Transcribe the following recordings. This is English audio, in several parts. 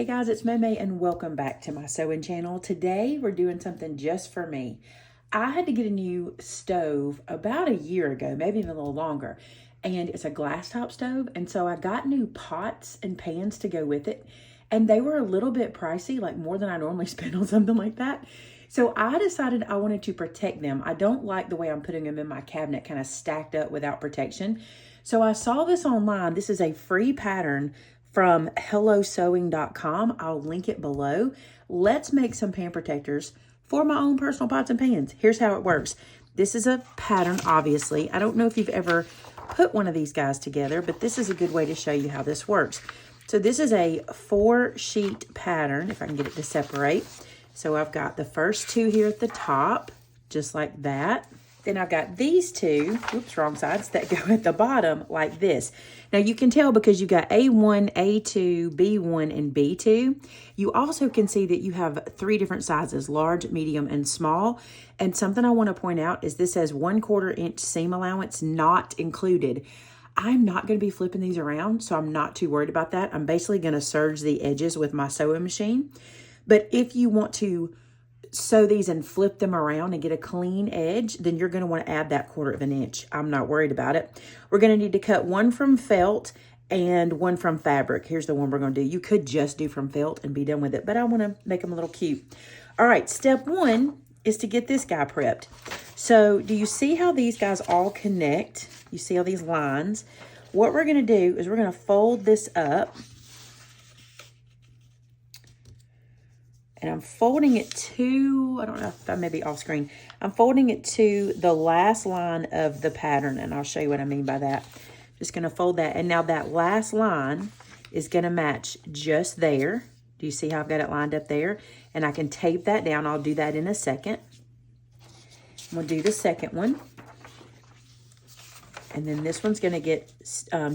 Hey guys, it's Maymay and welcome back to my sewing channel. Today we're doing something just for me. I had to get a new stove about a year ago, maybe even a little longer, and it's a glass top stove. And so I got new pots and pans to go with it, and they were a little bit pricey, like more than I normally spend on something like that. So I decided I wanted to protect them. I don't like the way I'm putting them in my cabinet, kind of stacked up without protection. So I saw this online. This is a free pattern from hellosewing.com. I'll link it below. Let's make some pan protectors for my own personal pots and pans. Here's how it works. This is a pattern, obviously. I don't know if you've ever put one of these guys together, but this is a good way to show you how this works. So this is a 4-sheet pattern, if I can get it to separate. So I've got the first two here at the top, just like that. Then I've got these two, oops, wrong sides, that go at the bottom like this. Now you can tell because you got A1, A2, B1, and B2. You also can see that you have 3 different sizes, large, medium, and small. And something I want to point out is this says 1/4 inch seam allowance not included. I'm not going to be flipping these around, so I'm not too worried about that. I'm basically going to serge the edges with my sewing machine. But if you want to sew these and flip them around and get a clean edge, then you're going to want to add that 1/4 inch. I'm not worried about it. We're going to need to cut one from felt and one from fabric. Here's the one we're going to do. You could just do from felt and be done with it, but I want to make them a little cute. All right, step 1 is to get this guy prepped. So do you see how these guys all connect? You see all these lines? What we're going to do is we're going to fold this up. And I'm folding it to, I don't know if I may be off screen. I'm folding it to the last line of the pattern, and I'll show you what I mean by that. Just gonna fold that, and now that last line is gonna match just there. Do you see how I've got it lined up there? And I can tape that down. I'll do that in a second. I'm gonna do the second one. And then this one's gonna get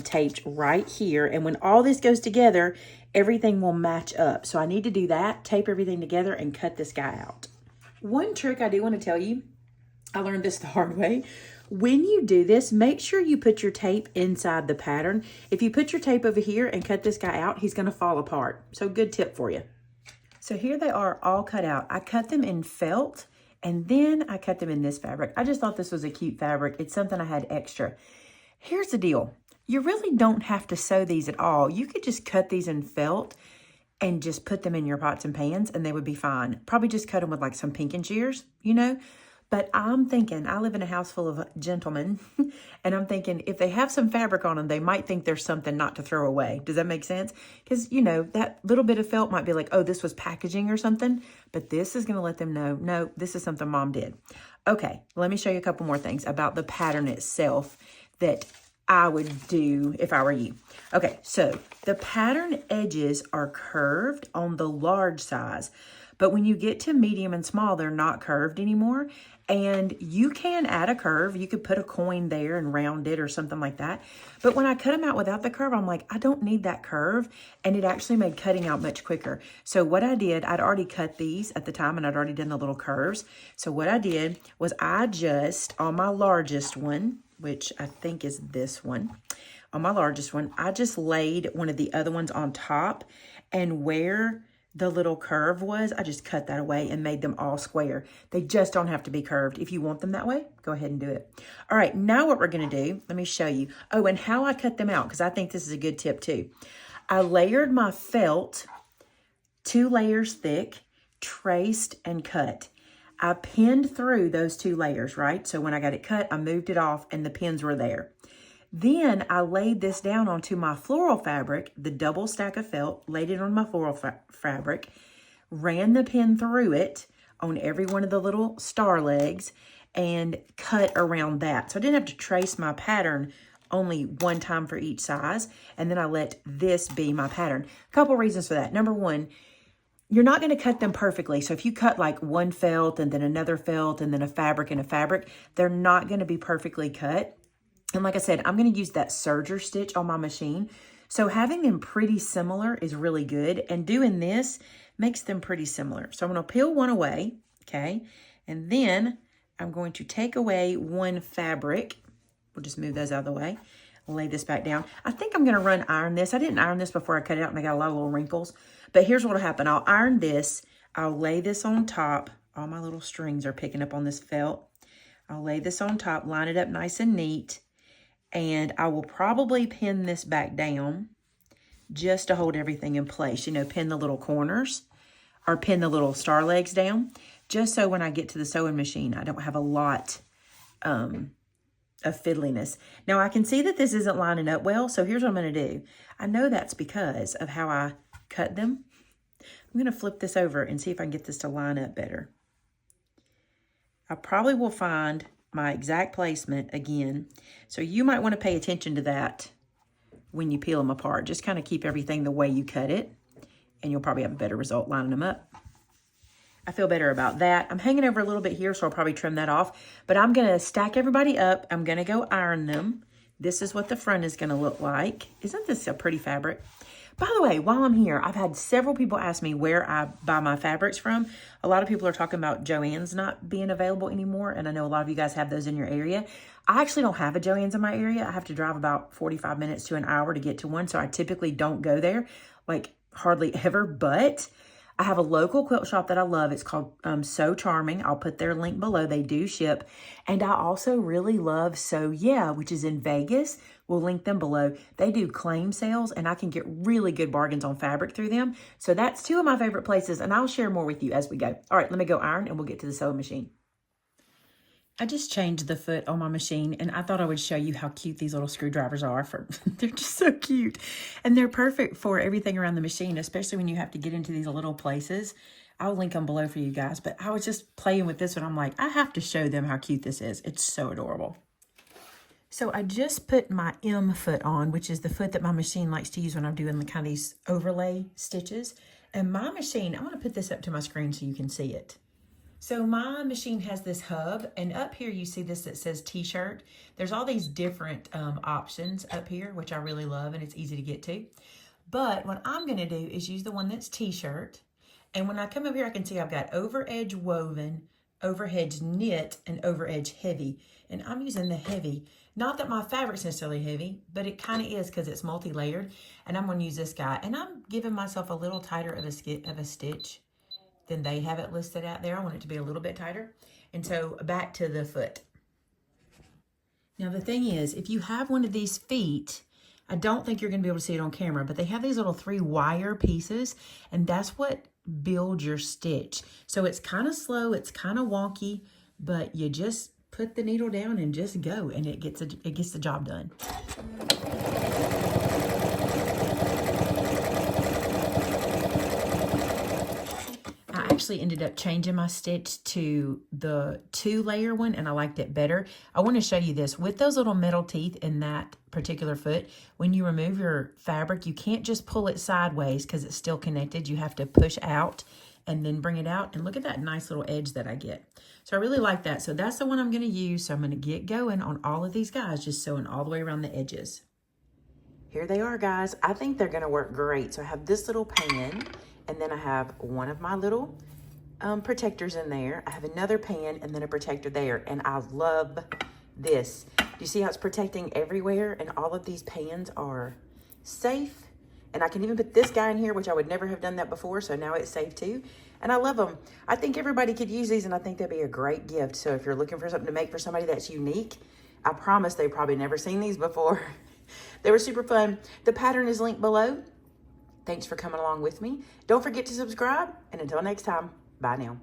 taped right here. And when all this goes together, everything will match up. So I need to do that, tape everything together, and cut this guy out. One trick I do want to tell you, I learned this the hard way. When you do this, make sure you put your tape inside the pattern. If you put your tape over here and cut this guy out, he's gonna fall apart. So good tip for you. So here they are all cut out. I cut them in felt, and then I cut them in this fabric. I just thought this was a cute fabric. It's something I had extra. Here's the deal. You really don't have to sew these at all. You could just cut these in felt and just put them in your pots and pans and they would be fine. Probably just cut them with like some pinking shears, you know? But I'm thinking, I live in a house full of gentlemen, and I'm thinking if they have some fabric on them, they might think there's something not to throw away. Does that make sense? Because, you know, that little bit of felt might be like, oh, this was packaging or something, but this is going to let them know, no, this is something mom did. Okay, let me show you a couple more things about the pattern itself that I would do if I were you. Okay, so the pattern edges are curved on the large size, but when you get to medium and small, they're not curved anymore. And you can add a curve. You could put a coin there and round it or something like that. But when I cut them out without the curve, I'm like, I don't need that curve. And it actually made cutting out much quicker. So what I did, I'd already cut these at the time and I'd already done the little curves. So what I did was I just, on my largest one, which I think is this one, on my largest one, I just laid one of the other ones on top, and where the little curve was, I just cut that away and made them all square. They just don't have to be curved. If you want them that way, go ahead and do it. All right, now what we're gonna do, let me show you. Oh, and how I cut them out, because I think this is a good tip too. I layered my felt 2 layers thick, traced and cut. I pinned through those 2 layers, right? So when I got it cut, I moved it off and the pins were there. Then I laid this down onto my floral fabric, the double stack of felt, laid it on my floral fabric, ran the pin through it on every one of the little star legs, and cut around that. So I didn't have to trace my pattern only one time for each size. And then I let this be my pattern. A couple reasons for that. Number one, you're not going to cut them perfectly. So if you cut like one felt and then another felt and then a fabric and a fabric, they're not going to be perfectly cut. And like I said, I'm going to use that serger stitch on my machine. So having them pretty similar is really good. And doing this makes them pretty similar. So I'm going to peel one away, okay? And then I'm going to take away one fabric. We'll just move those out of the way. lay this back down. I think I'm going to iron this. I didn't iron this before I cut it out and I got a lot of little wrinkles. But here's what will happen. I'll iron this. I'll lay this on top. All my little strings are picking up on this felt. I'll lay this on top, line it up nice and neat. And I will probably pin this back down just to hold everything in place. You know, pin the little corners or pin the little star legs down. Just so when I get to the sewing machine, I don't have a lot of fiddliness. Now I can see that this isn't lining up well, so here's what I'm going to do. I know that's because of how I cut them. I'm going to flip this over and see if I can get this to line up better. I probably will find my exact placement again, so you might want to pay attention to that when you peel them apart. Just kind of keep everything the way you cut it, and you'll probably have a better result lining them up. I feel better about that. I'm hanging over a little bit here, so I'll probably trim that off. But I'm going to stack everybody up. I'm going to go iron them. This is what the front is going to look like. Isn't this a pretty fabric? By the way, while I'm here, I've had several people ask me where I buy my fabrics from. A lot of people are talking about Joann's not being available anymore, and I know a lot of you guys have those in your area. I actually don't have a Joann's in my area. I have to drive about 45 minutes to an hour to get to one, so I typically don't go there, like hardly ever, but I have a local quilt shop that I love. It's called So Charming. I'll put their link below. They do ship. And I also really love So Yeah, which is in Vegas. We'll link them below. They do claim sales, and I can get really good bargains on fabric through them. So that's two of my favorite places, and I'll share more with you as we go. All right, let me go iron, and we'll get to the sewing machine. I just changed the foot on my machine, and I thought I would show you how cute these little screwdrivers are. They're just so cute, and they're perfect for everything around the machine, especially when you have to get into these little places. I'll link them below for you guys, but I was just playing with this one. I'm like, I have to show them how cute this is. It's so adorable. So I just put my M foot on, which is the foot that my machine likes to use when I'm doing the kind of these overlay stitches. And my machine, I'm going to put this up to my screen so you can see it. So my machine has this hub, and up here you see this that says t-shirt. There's all these different options up here, which I really love, and it's easy to get to. But what I'm going to do is use the one that's t-shirt. And when I come up here, I can see I've got over edge woven, over edge knit, and over edge heavy. And I'm using the heavy. Not that my fabric's necessarily heavy, but it kind of is because it's multi-layered. And I'm going to use this guy. And I'm giving myself a little tighter of a stitch than they have it listed out there. I want it to be a little bit tighter. And so back to the foot. Now the thing is, if you have one of these feet, I don't think you're going to be able to see it on camera, but they have these little 3 wire pieces, and that's what builds your stitch. So it's kind of slow, it's kind of wonky, but you just put the needle down and just go, and it gets the job done. I actually ended up changing my stitch to the 2-layer one, and I liked it better. I want to show you this. With those little metal teeth in that particular foot, when you remove your fabric, you can't just pull it sideways because it's still connected. You have to push out and then bring it out. And look at that nice little edge that I get. So I really like that. So that's the one I'm going to use. So I'm going to get going on all of these guys, just sewing all the way around the edges. Here they are, guys. I think they're going to work great. So I have this little pan, and then I have one of my little protectors in there. I have another pan and then a protector there, and I love this. Do you see how it's protecting everywhere? And all of these pans are safe. And I can even put this guy in here, which I would never have done that before, so now it's safe too. And I love them. I think everybody could use these, and I think they'd be a great gift. So if you're looking for something to make for somebody that's unique, I promise they've probably never seen these before. They were super fun. The pattern is linked below. Thanks for coming along with me. Don't forget to subscribe, and until next time, bye now.